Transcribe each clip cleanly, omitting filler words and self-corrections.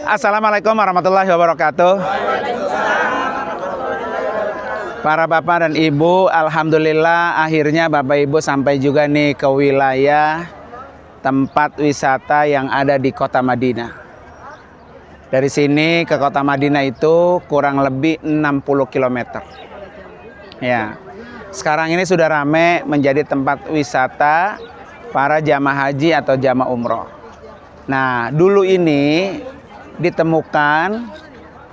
Assalamualaikum warahmatullahi wabarakatuh. Para bapak dan ibu, alhamdulillah akhirnya bapak ibu sampai juga nih ke wilayah tempat wisata yang ada di kota Madinah. Dari sini ke kota Madinah itu kurang lebih 60 km. Ya. Sekarang ini sudah ramai menjadi tempat wisata para jamaah haji atau jamaah umroh. Nah, dulu ini ditemukan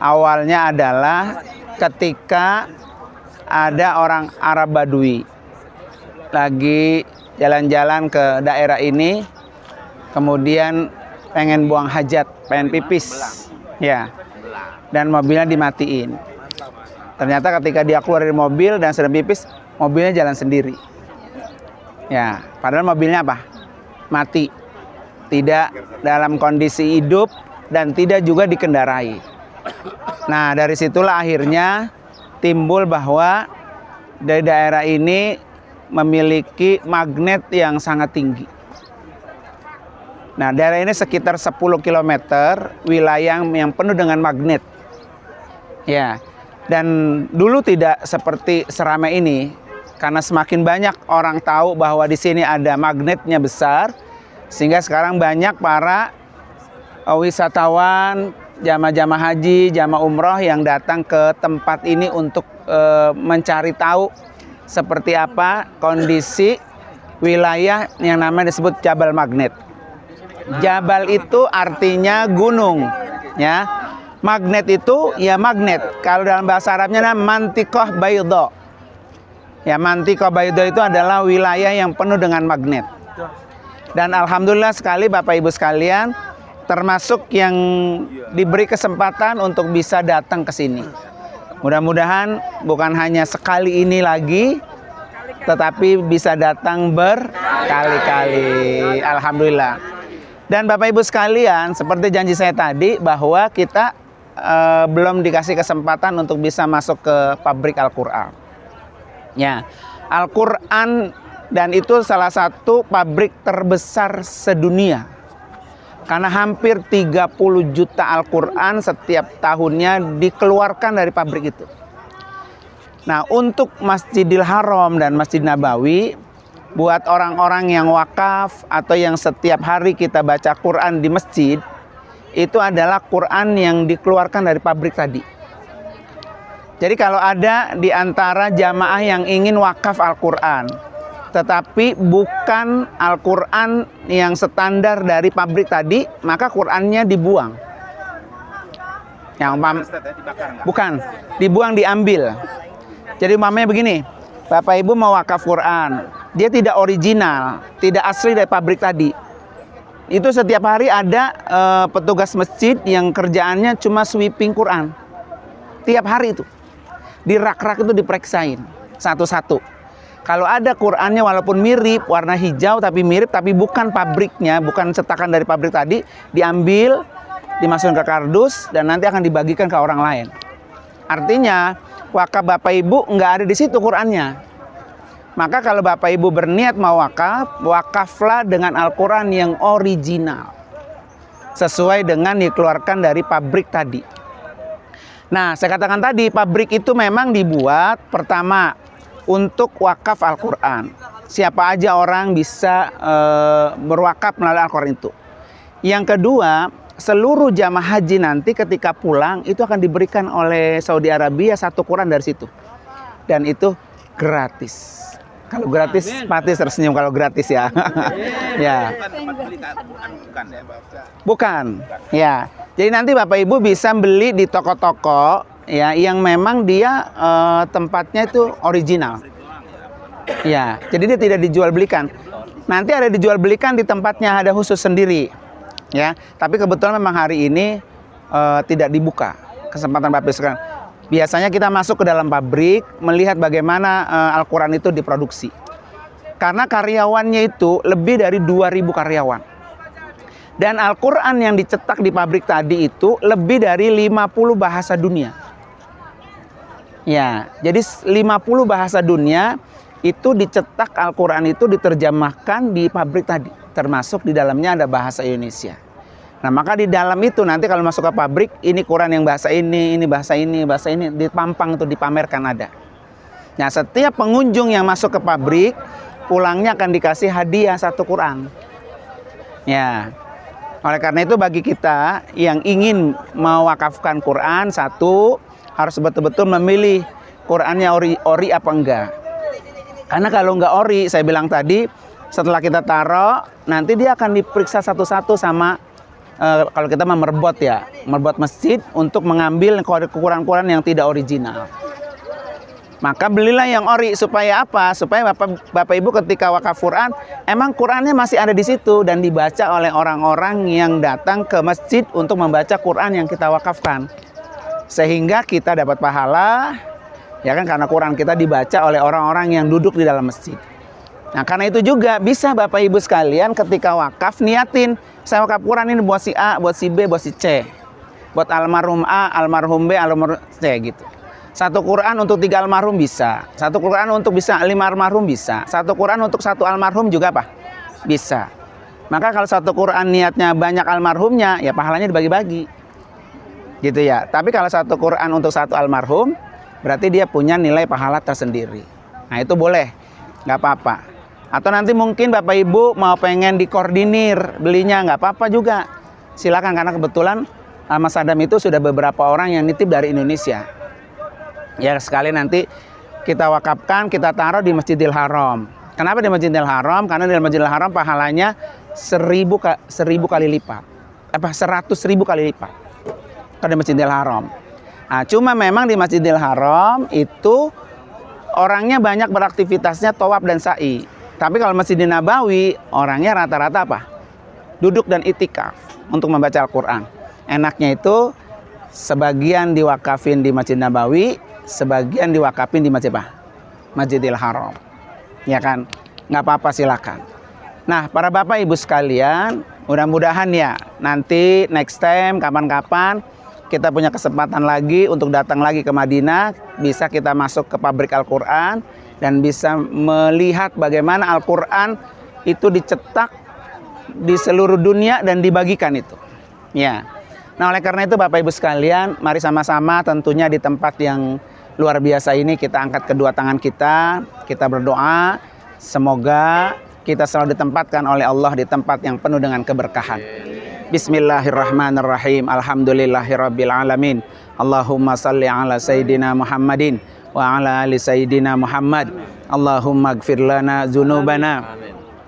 awalnya adalah ketika ada orang Arab Badui lagi jalan-jalan ke daerah ini, kemudian pengen buang hajat, pengen pipis, ya, dan mobilnya dimatiin. Ternyata ketika dia keluar dari mobil dan sedang pipis, mobilnya jalan sendiri. Ya, padahal mobilnya apa? Mati, tidak dalam kondisi hidup dan tidak juga dikendarai. Nah, dari situlah akhirnya timbul bahwa dari daerah ini memiliki magnet yang sangat tinggi. Nah, daerah ini sekitar 10 km wilayah yang penuh dengan magnet. Ya, dan dulu tidak seperti seramai ini, karena semakin banyak orang tahu bahwa di sini ada magnetnya besar, sehingga sekarang banyak para wisatawan, jamaah haji, jamaah umroh yang datang ke tempat ini untuk mencari tahu seperti apa kondisi wilayah yang namanya disebut Jabal Magnet. Jabal itu artinya gunung, ya. Magnet itu ya magnet. Kalau dalam bahasa Arabnya mantiqah baydo. Ya, mantiqah baydo itu adalah wilayah yang penuh dengan magnet. Dan alhamdulillah sekali Bapak Ibu sekalian, termasuk yang diberi kesempatan untuk bisa datang ke sini. Mudah-mudahan bukan hanya sekali ini lagi, tetapi bisa datang berkali-kali. Alhamdulillah. Dan Bapak Ibu sekalian, seperti janji saya tadi bahwa kita belum dikasih kesempatan untuk bisa masuk ke pabrik Al-Quran. Ya, Al-Quran, dan itu salah satu pabrik terbesar sedunia. Karena hampir 30 juta Al-Quran setiap tahunnya dikeluarkan dari pabrik itu. Nah, untuk Masjidil Haram dan Masjid Nabawi, buat orang-orang yang wakaf atau yang setiap hari kita baca Quran di masjid, itu adalah Quran yang dikeluarkan dari pabrik tadi. Jadi kalau ada di antara jamaah yang ingin wakaf Al-Quran, tetapi bukan Al-Quran yang standar dari pabrik tadi, maka Qurannya dibuang. Bukan, dibuang, diambil. Jadi umpamanya begini, Bapak Ibu mau wakaf Quran, dia tidak original, tidak asli dari pabrik tadi. Itu setiap hari ada petugas masjid yang kerjaannya cuma sweeping Quran. Tiap hari itu. Di rak-rak itu diperiksain satu-satu. Kalau ada Qurannya walaupun mirip, warna hijau tapi mirip, tapi bukan pabriknya, bukan cetakan dari pabrik tadi, diambil, dimasukkan ke kardus, dan nanti akan dibagikan ke orang lain. Artinya, wakaf Bapak Ibu nggak ada di situ Qurannya. Maka kalau Bapak Ibu berniat mau wakaf, wakaflah dengan Al-Quran yang original. Sesuai dengan dikeluarkan dari pabrik tadi. Nah, saya katakan tadi, pabrik itu memang dibuat pertama untuk wakaf Al-Quran. Siapa aja orang bisa berwakaf melalui Al-Quran itu. Yang kedua, seluruh jamaah haji nanti ketika pulang itu akan diberikan oleh Saudi Arabia satu Quran dari situ. Dan itu gratis. Kalau gratis, pasti tersenyum kalau gratis ya. Ya. Bukan. Ya. Jadi nanti Bapak Ibu bisa beli di toko-toko ya yang memang dia tempatnya itu original. Ya, jadi dia tidak dijual belikan. Nanti ada dijual belikan di tempatnya, ada khusus sendiri. Ya, tapi kebetulan memang hari ini tidak dibuka kesempatan Bapak Ibu sekarang. Biasanya kita masuk ke dalam pabrik melihat bagaimana Al-Quran itu diproduksi. Karena karyawannya itu lebih dari 2.000 karyawan. Dan Al-Quran yang dicetak di pabrik tadi itu lebih dari 50 bahasa dunia. Ya, jadi 50 bahasa dunia itu dicetak, Al-Quran itu diterjemahkan di pabrik tadi. Termasuk di dalamnya ada bahasa Indonesia. Nah, maka di dalam itu nanti kalau masuk ke pabrik, ini Quran yang bahasa ini bahasa ini, bahasa ini, dipampang itu dipamerkan ada. Nah, setiap pengunjung yang masuk ke pabrik, pulangnya akan dikasih hadiah satu Quran. Ya, oleh karena itu bagi kita yang ingin mewakafkan Quran, satu, harus betul-betul memilih Qurannya ori apa enggak. Karena kalau enggak ori, saya bilang tadi, setelah kita taruh, nanti dia akan diperiksa satu-satu sama kalau kita memerbot ya, merbot masjid untuk mengambil Quran-Quran yang tidak original. Maka belilah yang ori, supaya apa? Supaya Bapak Ibu ketika wakaf Quran, emang Qurannya masih ada di situ dan dibaca oleh orang-orang yang datang ke masjid untuk membaca Quran yang kita wakafkan. Sehingga kita dapat pahala, ya kan, karena Quran kita dibaca oleh orang-orang yang duduk di dalam masjid. Nah, karena itu juga bisa Bapak Ibu sekalian ketika wakaf niatin, saya wakaf Quran ini buat si A, buat si B, buat si C. Buat almarhum A, almarhum B, almarhum C gitu. Satu Quran untuk 3 almarhum bisa. Satu Quran untuk bisa 5 almarhum bisa. Satu Quran untuk 1 almarhum juga apa? Bisa. Maka kalau satu Quran niatnya banyak almarhumnya, ya pahalanya dibagi-bagi. Gitu ya. Tapi kalau satu Quran untuk 1 almarhum, berarti dia punya nilai pahala tersendiri. Nah, itu boleh. Nggak apa-apa. Atau nanti mungkin Bapak Ibu mau pengen dikoordinir belinya, nggak apa-apa juga. Silakan, karena kebetulan Mas Adam itu sudah beberapa orang yang nitip dari Indonesia. Ya, sekali nanti kita wakafkan, kita taruh di Masjidil Haram. Kenapa di Masjidil Haram? Karena di Masjidil Haram pahalanya 1000 kali lipat. 100.000 kali lipat. Kalau di Masjidil Haram. Nah, cuma memang di Masjidil Haram itu orangnya banyak beraktivitasnya tawaf dan sa'i. Tapi kalau Masjidil Nabawi, orangnya rata-rata apa? Duduk dan itikaf untuk membaca Al-Quran. Enaknya itu sebagian diwakafin di Masjid Nabawi, sebagian diwakafin di Masjid apa? Masjidil Haram. Ya kan? Nggak apa-apa, silakan. Nah, para Bapak Ibu sekalian, mudah-mudahan ya nanti next time kapan-kapan kita punya kesempatan lagi untuk datang lagi ke Madinah, bisa kita masuk ke pabrik Al-Quran dan bisa melihat bagaimana Al-Quran itu dicetak di seluruh dunia dan dibagikan itu. Ya. Nah, oleh karena itu Bapak Ibu sekalian, mari sama-sama tentunya di tempat yang luar biasa ini kita angkat kedua tangan kita berdoa semoga kita selalu ditempatkan oleh Allah di tempat yang penuh dengan keberkahan. Bismillahirrahmanirrahim. Alhamdulillahirabbil alamin. Allahumma salli ala sayyidina Muhammadin wa ala ali sayyidina Muhammad. Allahumma ighfir lana dzunubana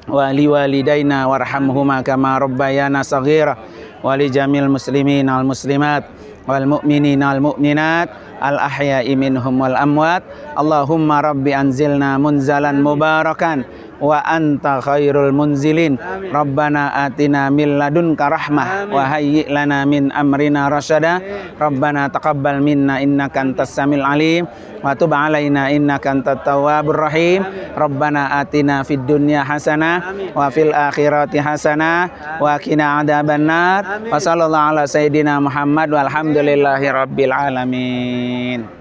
wa liwalidaina warhamhuma kama rabbayana shaghira wa li jamil muslimin wal muslimat wal mu'minin wal mu'minat al ahya'i minhum wal amwat. Allahumma rabbi anzilna munzalan mubarakan wa anta khairul munzilin. Rabbana atina min ladunka rahmah wa hayyi' lana min amrina rasyada. Rabbana taqabbal minna innaka antas samil alim wa tub alaina innaka antat tawwabur rahim. Rabbana atina fid dunya hasanah wa fil akhirati hasanah wa qina adzabannar. Wa sallallahu ala sayidina Muhammad walhamdulillahi rabbil alamin.